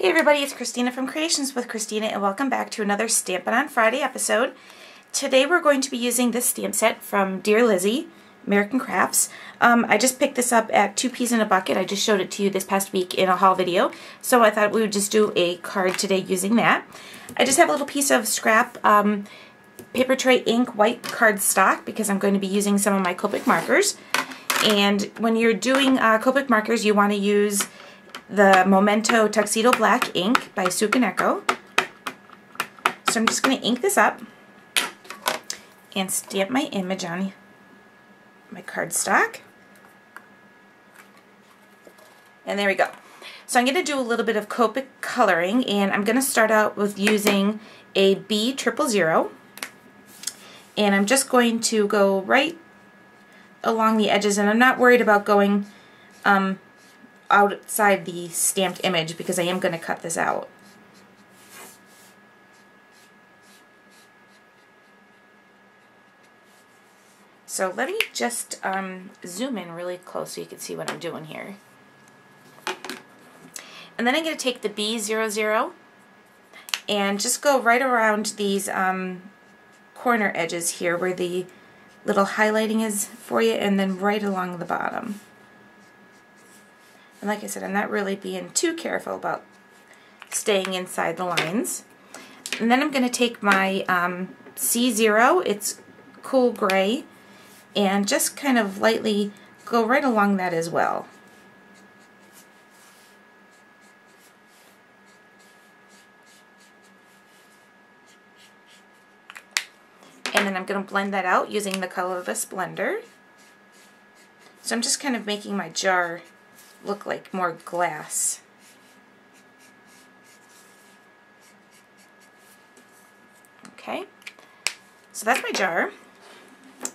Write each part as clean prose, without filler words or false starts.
Hey everybody, it's Christina from Creations with Christina and welcome back to another Stampin' On Friday episode. Today we're going to be using this stamp set from Dear Lizzie, American Crafts. I just picked this up at 2 Peas in a Bucket. I just showed it to you this past week in a haul video, so I thought we would just do a card today using that. I just have a little piece of scrap paper tray ink white cardstock because I'm going to be using some of my Copic markers. And when you're doing Copic markers, you want to use the Memento Tuxedo Black ink by Sukaneko. So I'm just going to ink this up and stamp my image on my cardstock. And there we go. So I'm going to do a little bit of Copic coloring, and I'm going to start out with using a B000. And I'm just going to go right along the edges, and I'm not worried about going outside the stamped image because I am going to cut this out. So let me just zoom in really close so you can see what I'm doing here. And then I'm going to take the B00 and just go right around these corner edges here where the little highlighting is for you, and then right along the bottom. And like I said, I'm not really being too careful about staying inside the lines. And then I'm going to take my C0, it's cool gray, and just kind of lightly go right along that as well. And then I'm going to blend that out using the colorless blender. So I'm just kind of making my jar look like more glass. Okay, so that's my jar.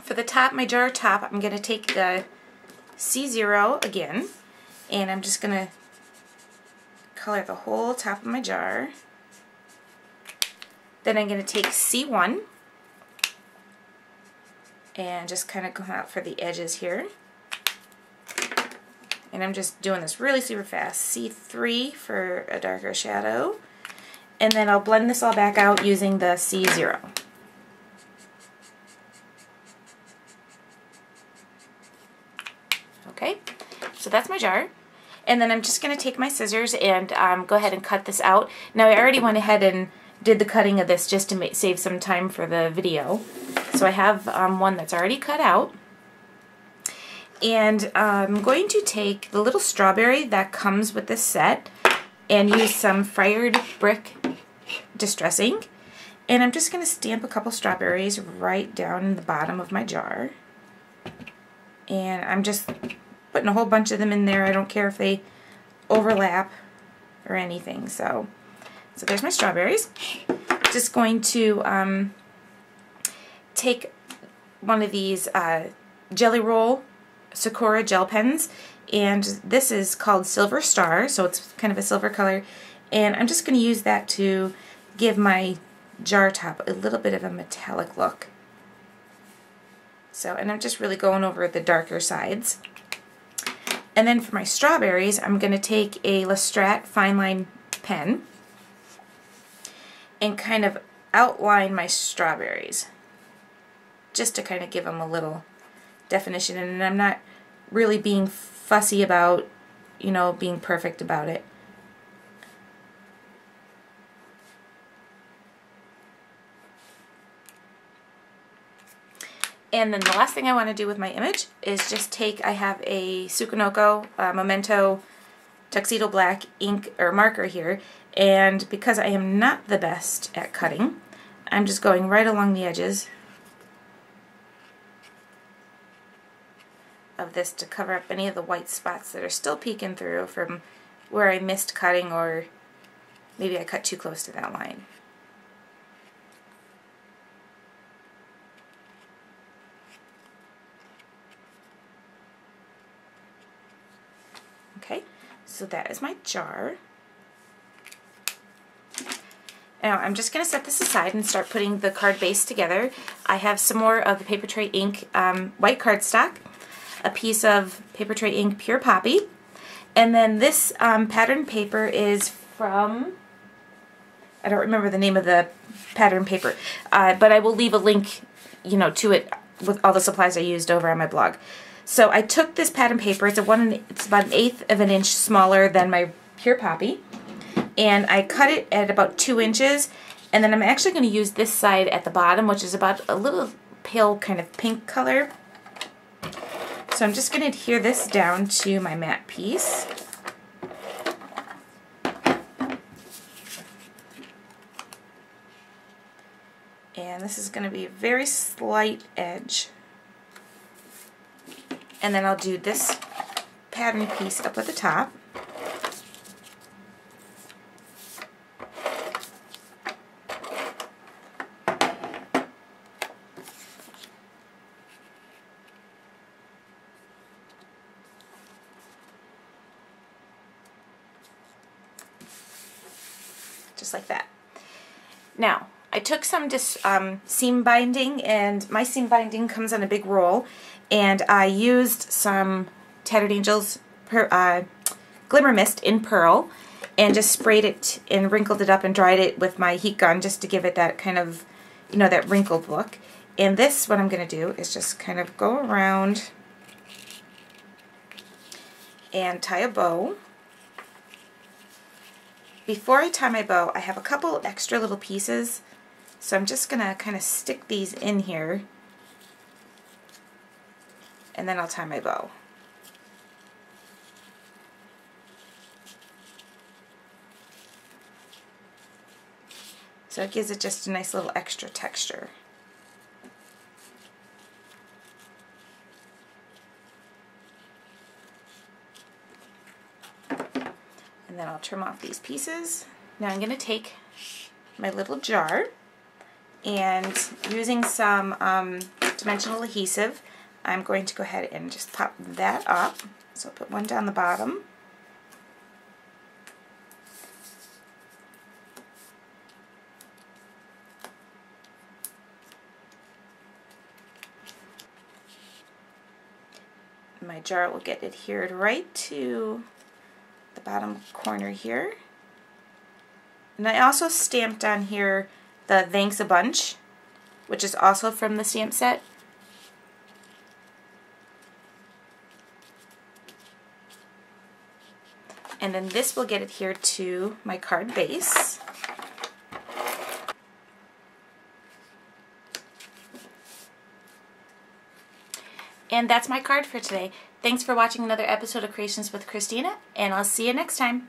For the top, my jar top, I'm going to take the C0 again, and I'm just going to color the whole top of my jar. Then I'm going to take C1 and just kind of go out for the edges here. And I'm just doing this really super fast. C3 for a darker shadow. And then I'll blend this all back out using the C0. Okay, so that's my jar. And then I'm just going to take my scissors and go ahead and cut this out. Now I already went ahead and did the cutting of this just to save some time for the video. So I have one that's already cut out. And I'm going to take the little strawberry that comes with this set and use some Fired Brick Distress ink. And I'm just going to stamp a couple strawberries right down in the bottom of my jar. And I'm just putting a whole bunch of them in there. I don't care if they overlap or anything. So there's my strawberries. Just going to take one of these Jelly Roll Sakura gel pens, and this is called Silver Star, so it's kind of a silver color, and I'm just going to use that to give my jar top a little bit of a metallic look. So, and I'm just really going over the darker sides. And then for my strawberries, I'm going to take a Lestrat fine line pen and kind of outline my strawberries just to kind of give them a little definition, and I'm not really being fussy about, you know, being perfect about it. And then the last thing I want to do with my image is just take, I have a Sukaneko Memento Tuxedo Black ink or marker here, and because I am not the best at cutting, I'm just going right along the edges of this to cover up any of the white spots that are still peeking through from where I missed cutting, or maybe I cut too close to that line. Okay, so that is my jar. Now I'm just going to set this aside and start putting the card base together. I have some more of the paper tray ink white cardstock, a piece of paper tray ink Pure Poppy, And then this pattern paper is from, I don't remember the name of the pattern paper, but I will leave a link, you know, to it with all the supplies I used over on my blog. So I took this pattern paper, it's about 1/8 of an inch smaller than my Pure Poppy, and I cut it at about 2 inches, and then I'm actually going to use this side at the bottom, which is about a little pale kind of pink color. So I'm just going to adhere this down to my matte piece. And this is going to be a very slight edge. And then I'll do this pattern piece up at the top. Just like that. Now, I took some seam binding, and my seam binding comes on a big roll, and I used some Tattered Angels Glimmer Mist in Pearl, and just sprayed it and wrinkled it up and dried it with my heat gun just to give it that kind of, you know, that wrinkled look. And this, what I'm going to do is just kind of go around and tie a bow. Before I tie my bow, I have a couple extra little pieces, so I'm just going to kind of stick these in here, and then I'll tie my bow. So it gives it just a nice little extra texture. And then I'll trim off these pieces. Now I'm going to take my little jar, and using some dimensional adhesive, I'm going to go ahead and just pop that up. So I'll put one down the bottom. My jar will get adhered right to the bottom corner here. And I also stamped on here the Thanks a bunch, which is also from the stamp set. And then this will get adhered to my card base. And that's my card for today. Thanks for watching another episode of Creations with Christina, and I'll see you next time.